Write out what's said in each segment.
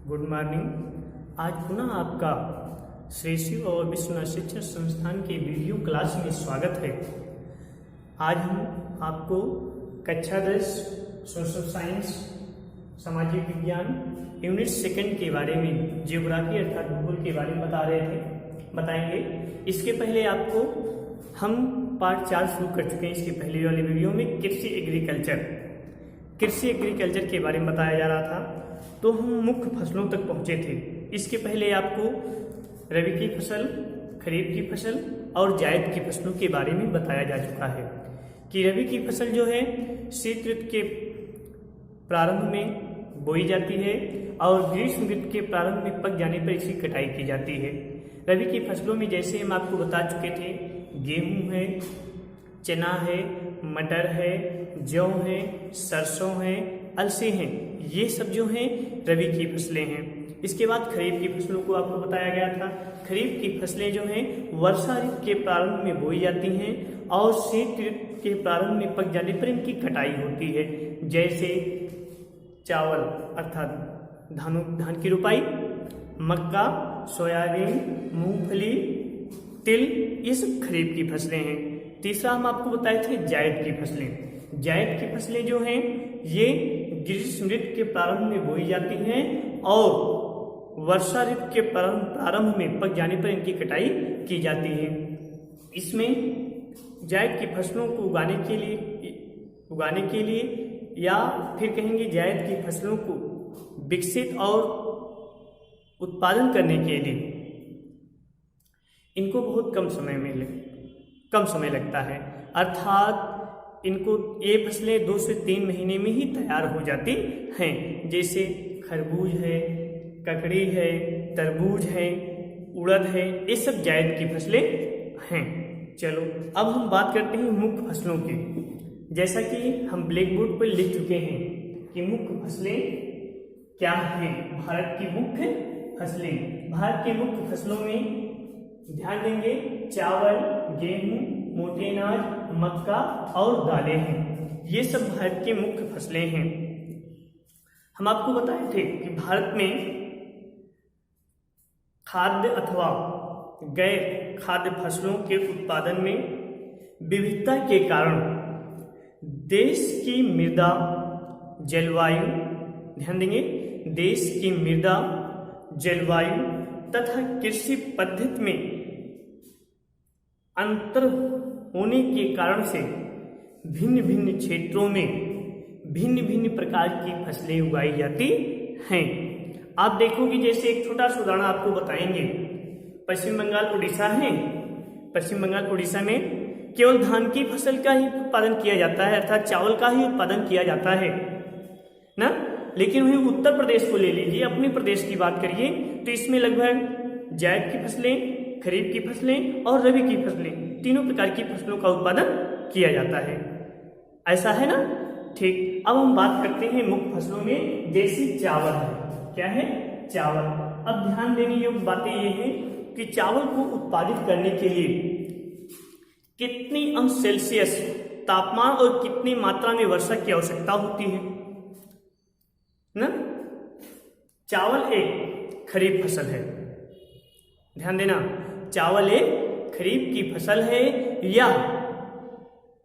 Good morning. आज पुनः आपका श्री शिव और विश्वनाथ शिक्षण संस्थान के वीडियो क्लास में स्वागत है। आज हम आपको कक्षा 10 सोशल साइंस सामाजिक विज्ञान यूनिट 2 के बारे में ज्योग्राफी अर्थात भूगोल के बारे में बताएंगे। इसके पहले आपको हम पार्ट 4 शुरू कर चुके हैं। इसके पहले वाले वीडियो में कृषि एग्रीकल्चर के बारे में बताया जा रहा था, तो हम मुख्य फसलों तक पहुंचे थे। इसके पहले आपको रबी की फसल, खरीफ की फसल और जायद की फसलों के बारे में बताया जा चुका है कि रबी की फसल जो है शीत ऋतु के प्रारंभ में बोई जाती है और ग्रीष्म ऋतु के प्रारंभ में पक जाने पर इसकी कटाई की जाती है। रबी की फसलों में जैसे हम आपको बता चुके थे, गेहूं है, चना है, मटर है, जौ है, सरसों है, अलसी हैं, ये सब जो हैं रबी की फसलें हैं। इसके बाद खरीफ की फसलों को आपको बताया गया था। खरीफ की फसलें जो हैं वर्षा ऋतु के प्रारंभ में बोई जाती हैं और शीत ऋतु के प्रारंभ में पक जाने पर इनकी कटाई होती है। जैसे चावल अर्थात धान की रोपाई, मक्का, सोयाबीन, मूंगफली, तिल, ये सब खरीफ की फसलें हैं। तीसरा हम आपको बताए थे जायद की फसलें। जायद की फसलें जो हैं ये ग्रीष्म ऋतु के प्रारंभ में बोई जाती हैं और वर्षा ऋतु के प्रारंभ में पक जाने पर इनकी कटाई की जाती है। इसमें जायद की फसलों को उगाने के लिए या फिर कहेंगे जायद की फसलों को विकसित और उत्पादन करने के लिए इनको बहुत कम समय लगता है। अर्थात इनको ये फसलें 2 से 3 महीने में ही तैयार हो जाती हैं। जैसे खरबूज है, ककड़ी है, तरबूज है, उड़द है, ये सब जायद की फसलें हैं। चलो अब हम बात करते हैं मुख्य फसलों की। जैसा कि हम ब्लैक बोर्ड पर लिख चुके हैं कि मुख्य फसलें क्या हैं। भारत की मुख्य फसलों में ध्यान देंगे चावल, गेहूं, मोटे अनाज, मक्का और दालें हैं। ये सब भारत की मुख्य फसलें हैं। हम आपको बताए थे कि भारत में खाद्य अथवा गैर खाद्य फसलों के उत्पादन में विविधता के कारण देश की मृदा, जलवायु, ध्यान देंगे, देश की मृदा, जलवायु तथा कृषि पद्धति में अंतर होने के कारण से भिन्न भिन्न क्षेत्रों में भिन्न भिन्न प्रकार की फसलें उगाई जाती हैं। आप देखोगे, जैसे एक छोटा सा उदाहरण आपको बताएंगे। पश्चिम बंगाल, उड़ीसा है। पश्चिम बंगाल, उड़ीसा में केवल धान की फसल का ही उत्पादन किया जाता है, अर्थात चावल का ही उत्पादन किया जाता है ना। लेकिन वहीं उत्तर प्रदेश को ले लीजिए, अपने प्रदेश की बात करिए, तो इसमें लगभग जायद की फसलें, खरीफ की फसलें और रबी की फसलें, तीनों प्रकार की फसलों का उत्पादन किया जाता है। ऐसा है ना। ठीक, अब हम बात करते हैं मुख्य फसलों में। जैसे चावल है, क्या है? चावल। अब ध्यान देने योग्य बातें ये हैं कि चावल को उत्पादित करने के लिए कितनी अंश सेल्सियस तापमान और कितनी मात्रा में वर्षा की आवश्यकता होती है ना। चावल एक खरीफ फसल है, ध्यान देना, चावल एक खरीफ की फसल है या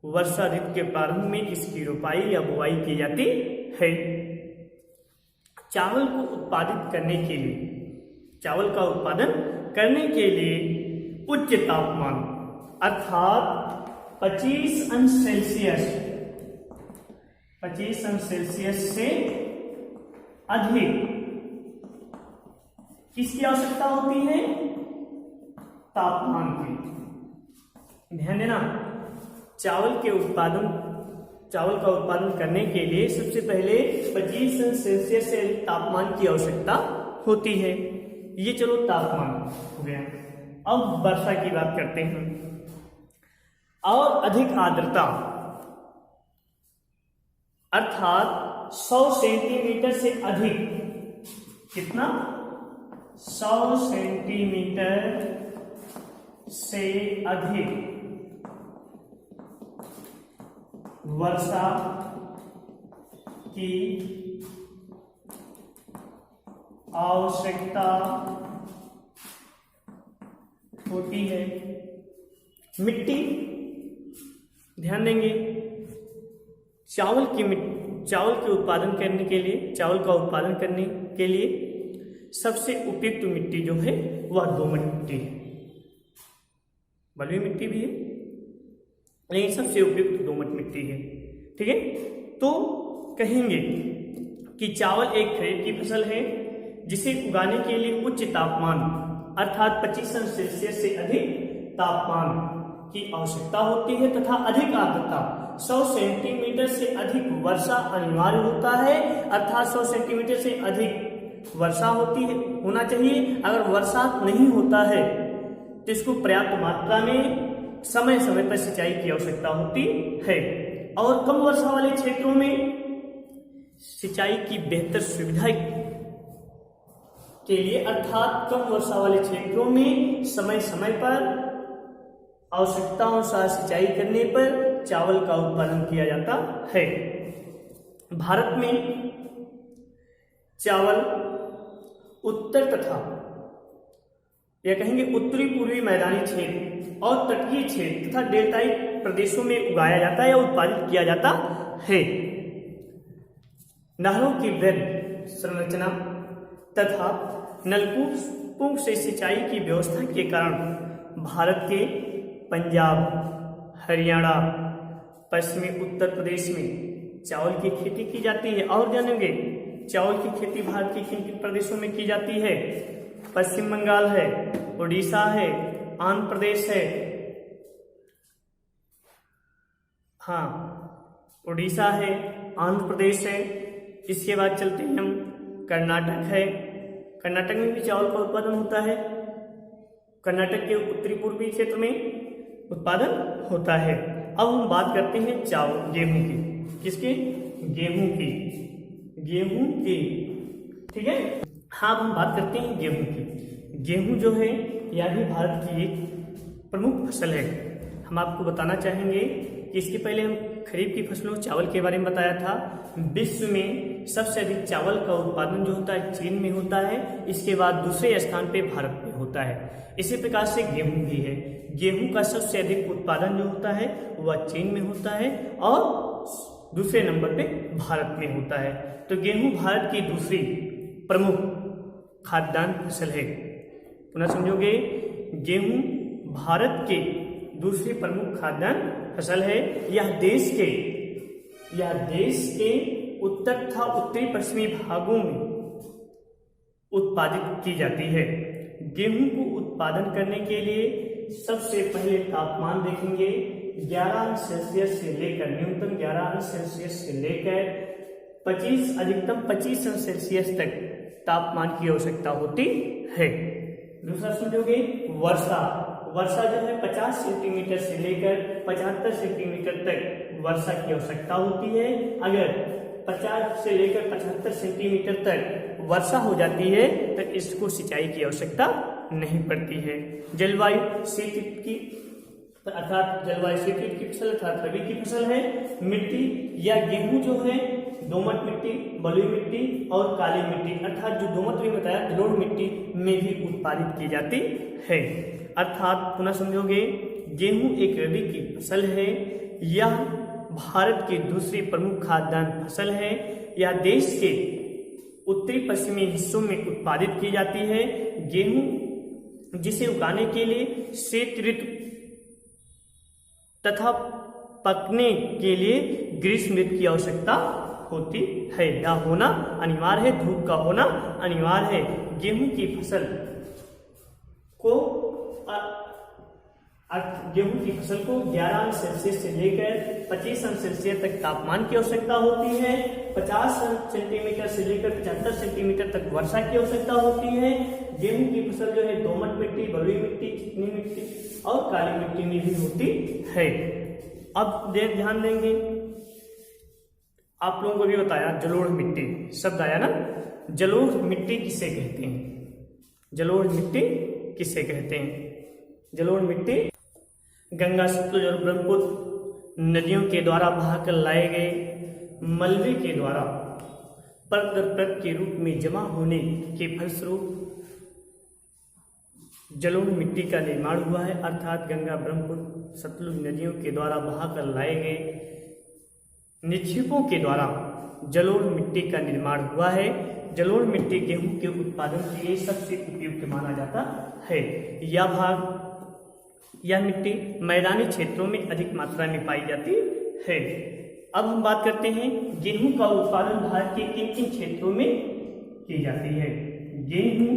वर्षा ऋतु के प्रारंभ में इसकी रोपाई या बुआई की जाती है। चावल का उत्पादन करने के लिए उच्च तापमान अर्थात 25 अंश सेल्सियस से अधिक किसकी आवश्यकता होती है? तापमान की। ध्यान देना, चावल का उत्पादन करने के लिए सबसे पहले 25 अंश सेल्सियस से तापमान की आवश्यकता होती है। ये चलो तापमान हो गया। अब वर्षा की बात करते हैं। और अधिक आर्द्रता अर्थात 100 सेंटीमीटर से अधिक, कितना? 100 सेंटीमीटर से अधिक वर्षा की आवश्यकता होती है। मिट्टी, ध्यान देंगे, चावल के उत्पादन करने के लिए, चावल का उत्पादन करने के लिए सबसे उपयुक्त मिट्टी जो है वह दोमट मिट्टी है। बलुई मिट्टी भी है लेकिन सबसे उपयुक्त दोमट मिट्टी है। ठीक है, तो कहेंगे कि चावल एक खरीफ की फसल है जिसे उगाने के लिए उच्च तापमान अर्थात 25 अंश सेल्सियस से अधिक तापमान की आवश्यकता होती है तथा अधिक आर्द्रता 100 सेंटीमीटर से अधिक वर्षा अनिवार्य होता है, अर्थात 100 सेंटीमीटर से अधिक वर्षा होना चाहिए। अगर वर्षा नहीं होता है तो इसको पर्याप्त मात्रा में समय समय पर सिंचाई की आवश्यकता होती है। और कम वर्षा वाले क्षेत्रों में सिंचाई की बेहतर सुविधा के लिए अर्थात कम वर्षा वाले क्षेत्रों में समय समय पर आवश्यकता अनुसार सिंचाई करने पर चावल का उत्पादन किया जाता है। भारत में चावल उत्तर तथा या कहेंगे उत्तरी पूर्वी मैदानी क्षेत्र और तटीय क्षेत्र तथा डेल्टाई प्रदेशों में उगाया जाता है या उत्पादित किया जाता है। नहरों की वृहद संरचना तथा नलकूपों से सिंचाई की व्यवस्था के कारण भारत के पंजाब, हरियाणा, पश्चिमी उत्तर प्रदेश में चावल की खेती की जाती है। और जानेंगे चावल की खेती भारत के किन किन प्रदेशों में की जाती है? पश्चिम बंगाल है, उड़ीसा है, आंध्र प्रदेश है, हाँ उड़ीसा है, आंध्र प्रदेश है। इसके बाद चलते हैं हम, कर्नाटक है, कर्नाटक में भी चावल का उत्पादन होता है। कर्नाटक के उत्तरी पूर्वी क्षेत्र में उत्पादन होता है। अब हम बात करते हैं चावल, गेहूं की। किसके? गेहूं की, गेहूं की। ठीक है, हाँ हम बात करते हैं गेहूं की। गेहूं जो है यह भी भारत की एक प्रमुख फसल है। हम आपको बताना चाहेंगे कि इसके पहले हम खरीफ की फसलों चावल के बारे में बताया था। विश्व में सबसे अधिक चावल का उत्पादन जो होता है चीन में होता है, इसके बाद दूसरे स्थान पे भारत में होता है। इसी प्रकार से गेहूं भी है। गेहूं का सबसे अधिक उत्पादन जो होता है वह चीन में होता है और दूसरे नंबर पे भारत में होता है। तो गेहूं भारत की दूसरी प्रमुख खाद्यान्न फसल है। पुनः समझोगे, गेहूं भारत के दूसरी प्रमुख खाद्यान्न फसल है। यह देश के उत्तर तथा उत्तरी पश्चिमी भागों में उत्पादित की जाती है। गेहूं को उत्पादन करने के लिए सबसे पहले तापमान देखेंगे। 11 अंश सेल्सियस से लेकर न्यूनतम 11 अंश सेल्सियस से लेकर अधिकतम 25 अंश सेल्सियस तक तापमान की आवश्यकता होती है। दूसरा समझोगे, वर्षा जो है 50 सेंटीमीटर से लेकर 75 सेंटीमीटर तक वर्षा की आवश्यकता होती है। अगर 50 से लेकर 75 सेंटीमीटर तक वर्षा हो जाती है तो इसको सिंचाई की आवश्यकता नहीं पड़ती है। जलवायु शीतऋतु की फसल अर्थात रबी की फसल है। मिट्टी या गेहूं जो है दोमट मिट्टी, बलुई मिट्टी और काली मिट्टी अर्थात जो दोमट भी बताया जलोढ़ मिट्टी में भी उत्पादित की जाती है। अर्थात पुनः समझोगे, गेहूं एक रबी की फसल है। यह भारत की दूसरी प्रमुख खाद्यान्न फसल है। यह देश के उत्तरी पश्चिमी हिस्सों में उत्पादित की जाती है। गेहूं जिसे उगाने के लिए शीत ऋतु तथा पकने के लिए ग्रीष्म ऋतु की आवश्यकता होती है। यह होना अनिवार्य है, धूप का होना अनिवार्य है। गेहूं की फसल को 11 अंश सेल्सियस से लेकर 25 अंश सेल्सियस तक तापमान की आवश्यकता होती है। 50 सेंटीमीटर से लेकर 75 सेंटीमीटर तक वर्षा की आवश्यकता होती है। गेहूं की फसल जो है दोमट मिट्टी, बलुई मिट्टी, चिकनी मिट्टी और काली मिट्टी में भी होती है। अब ध्यान देंगे, आप लोगों को भी बताया जलोढ़ मिट्टी शब्द आया ना। जलोढ़ मिट्टी किसे कहते हैं? जलोढ़ मिट्टी किसे कहते हैं? जलोढ़ मिट्टी गंगा, सतलुज और ब्रह्मपुत्र नदियों के द्वारा बहाकर लाए गए मलबे के द्वारा परत दर परत के रूप में जमा होने के फलस्वरूप जलोढ़ मिट्टी का निर्माण हुआ है, अर्थात गंगा, ब्रह्मपुत्र, सतलुज नदियों के द्वारा बहाकर लाए गए निक्षेपों के द्वारा जलोढ़ मिट्टी का निर्माण हुआ है। जलोढ़ मिट्टी गेहूं के उत्पादन के लिए सबसे उपयुक्त माना जाता है। यह मिट्टी मैदानी क्षेत्रों में अधिक मात्रा में पाई जाती है। अब हम बात करते हैं गेहूं का उत्पादन भारत के किन किन क्षेत्रों में की जाती है। गेहूं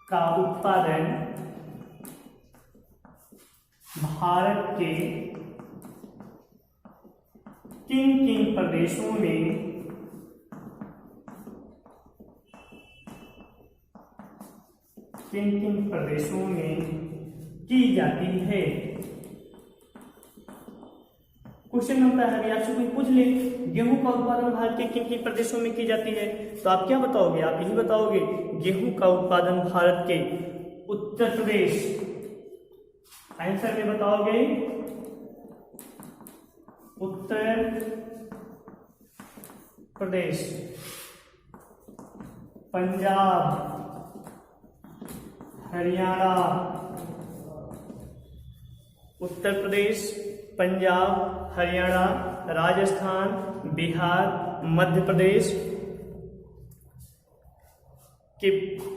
का उत्पादन भारत के किन किन प्रदेशों में की जाती है। क्वेश्चन बनता है, अभी आपसे कोई पूछ ले गेहूं का उत्पादन भारत के किन किन प्रदेशों में की जाती है, तो आप क्या बताओगे? आप यही बताओगे गेहूं का उत्पादन भारत के उत्तर प्रदेश, आंसर में बताओगे उत्तर प्रदेश, पंजाब, हरियाणा, उत्तर प्रदेश, पंजाब, हरियाणा, राजस्थान, बिहार, मध्य प्रदेश के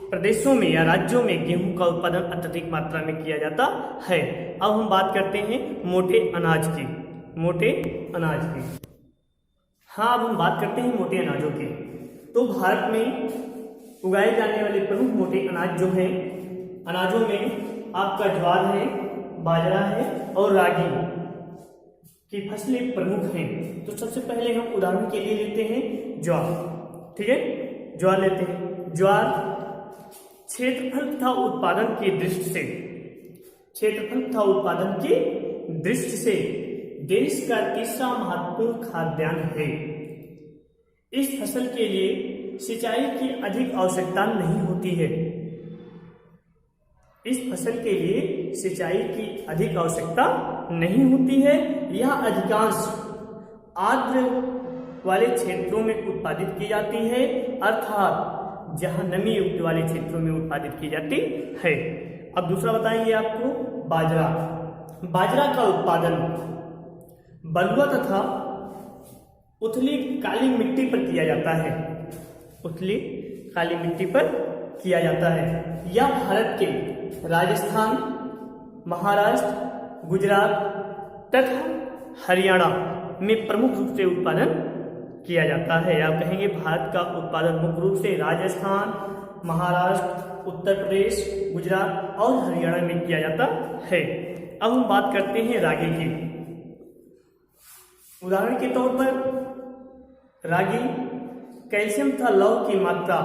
प्रदेशों में या राज्यों में गेहूं का उत्पादन अत्यधिक मात्रा में किया जाता है। अब हम बात करते हैं मोटे अनाज की। हाँ, अब हम बात करते हैं मोटे अनाजों की। तो भारत में उगाए जाने वाले प्रमुख मोटे अनाज जो हैं, अनाजों में आपका ज्वार है, बाजरा है और रागी की फसलें प्रमुख हैं। तो सबसे पहले हम उदाहरण के लिए लेते हैं ज्वार। ठीक है, ज्वार लेते हैं। ज्वार क्षेत्रफल तथा उत्पादन की दृष्टि से देश का तीसरा महत्वपूर्ण खाद्यान्न है। इस फसल के लिए सिंचाई की अधिक आवश्यकता नहीं होती है। यह अधिकांश आर्द्र वाले क्षेत्रों में उत्पादित की जाती है, अर्थात जहां नमी युक्त वाले क्षेत्रों में उत्पादित की जाती है। अब दूसरा बताएंगे आपको बाजरा का उत्पादन बलुआ तथा उथली काली मिट्टी पर किया जाता है। यह भारत के राजस्थान, महाराष्ट्र, गुजरात तथा हरियाणा में प्रमुख रूप से उत्पादन किया जाता है। आप कहेंगे भारत का उत्पादन मुख्य रूप से राजस्थान, महाराष्ट्र, उत्तर प्रदेश, गुजरात और हरियाणा में किया जाता है। अब हम बात करते हैं रागी की। उदाहरण के तौर पर रागी कैल्शियम तथा लौह की मात्रा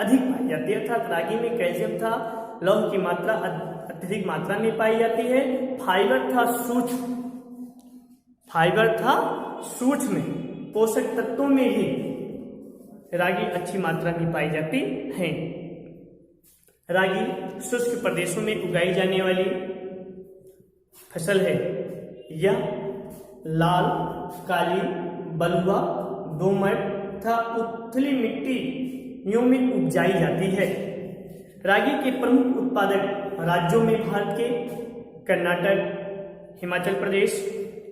अधिक पाई जाती है, अर्थात रागी में कैल्शियम तथा लौह की मात्रा अत्यधिक मात्रा में पाई जाती है। फाइबर था सूक्ष्म पोषक तत्वों में ही रागी अच्छी मात्रा में पाई जाती है। रागी शुष्क प्रदेशों में उगाई जाने वाली फसल है। यह लाल, काली, बलुआ, दोमट तथा उथली मिट्टियों में उपजाई जाती है। रागी के प्रमुख उत्पादक राज्यों में भारत के कर्नाटक, हिमाचल प्रदेश,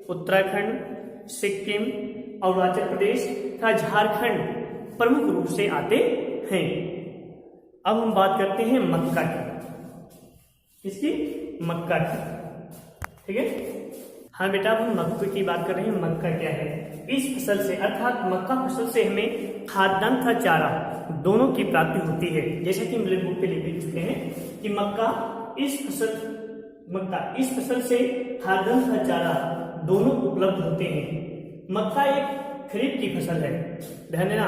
उत्तराखंड, सिक्किम, अरुणाचल प्रदेश तथा झारखंड प्रमुख रूप से आते हैं। अब हम बात करते हैं मक्का की। ठीक है, हाँ बेटा, अब हम मक्के की बात कर रहे हैं। मक्का क्या है? इस फसल से अर्थात मक्का फसल से हमें खाद्यान्न तथा चारा दोनों की प्राप्ति होती है। जैसे कि ब्लैक बोर्ड पे लिख चुके हैं कि मक्का इस फसल से खाद्यान्न तथा चारा दोनों उपलब्ध होते हैं। मक्का एक खरीफ की फसल है, ध्यान देना,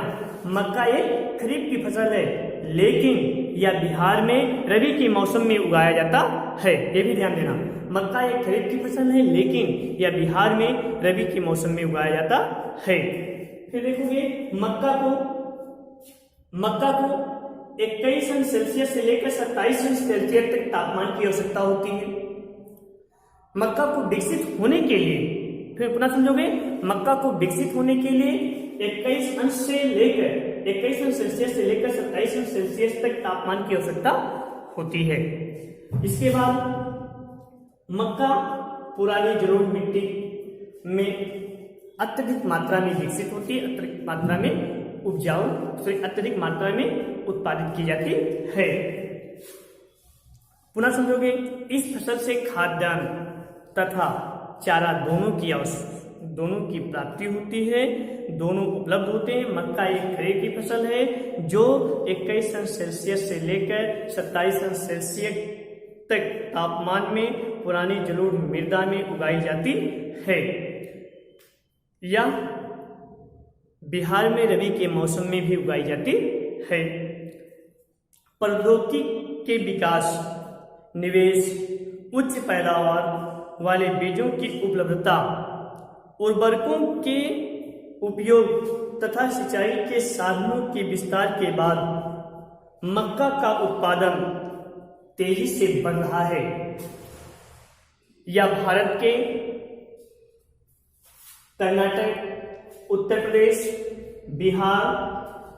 मक्का एक खरीफ की फसल है, लेकिन यह बिहार में रबी के मौसम में उगाया जाता है। ये भी ध्यान देना, मक्का एक खरीफ की फसल है, लेकिन यह बिहार में रबी के मौसम में उगाया जाता है। फिर देखोगे मक्का को 21 सेल्सियस से लेकर 27 सेल्सियस तक तापमान की आवश्यकता होती है। मक्का को विकसित होने के लिए, फिर पुनः समझोगे, मक्का को विकसित होने के लिए 21 अंश से लेकर 27 अंश सेल्सियस तक तापमान की आवश्यकता होती है। इसके बाद मक्का पुरानी जलोढ़ मिट्टी में अत्यधिक मात्रा में विकसित होती है, अत्यधिक मात्रा में अत्यधिक मात्रा में उत्पादित की जाती है। पुनः समझोगे, इस फसल से खाद्यान्न तथा चारा दोनों की प्राप्ति होती है, दोनों उपलब्ध होते हैं। मक्का एक खरीफ की फसल है जो 21 अंश सेल्सियस से लेकर 27 अंश सेल्सियस तक तापमान में पुरानी जलोढ़ मृदा में उगाई जाती है, या बिहार में रबी के मौसम में भी उगाई जाती है। प्रौद्योगिकी के विकास, निवेश, उच्च पैदावार वाले बीजों की उपलब्धता, उर्वरकों के उपयोग तथा सिंचाई के साधनों के विस्तार के बाद मक्का का उत्पादन तेजी से बढ़ रहा है। यह भारत के कर्नाटक, उत्तर प्रदेश, बिहार,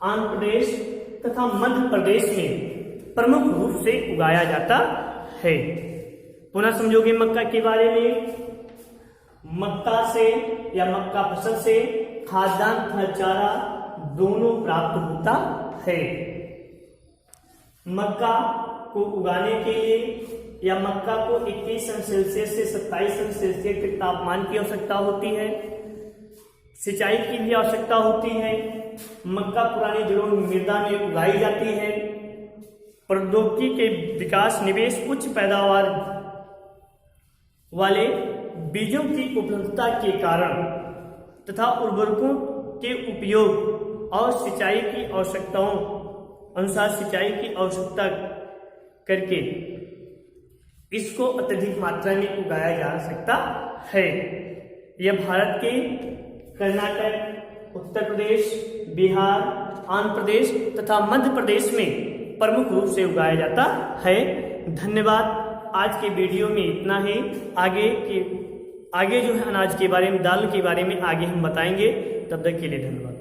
आंध्र प्रदेश तथा मध्य प्रदेश में प्रमुख रूप से उगाया जाता है। पुनः समझोगे मक्का के बारे में, मक्का से या मक्का फसल से खाद्यान्न तथा चारा दोनों प्राप्त होता है। मक्का को उगाने के लिए या मक्का को 21 अंश सेल्सियस से 27 अंश सेल्सियस तक तापमान की आवश्यकता होती है, सिंचाई की भी आवश्यकता होती है। मक्का पुरानी जलोढ़ मृदा में उगाई जाती है। प्रौद्योगिकी के विकास, निवेश, उच्च पैदावार वाले बीजों की उपलब्धता के कारण तथा उर्वरकों के उपयोग और सिंचाई की आवश्यकताओं अनुसार सिंचाई की आवश्यकता करके इसको अत्यधिक मात्रा में उगाया जा सकता है। यह भारत के कर्नाटक, उत्तर प्रदेश, बिहार, आंध्र प्रदेश तथा मध्य प्रदेश में प्रमुख रूप से उगाया जाता है। धन्यवाद। आज के वीडियो में इतना ही। आगे जो है अनाज के बारे में, दाल के बारे में आगे हम बताएंगे। तब तक के लिए धन्यवाद।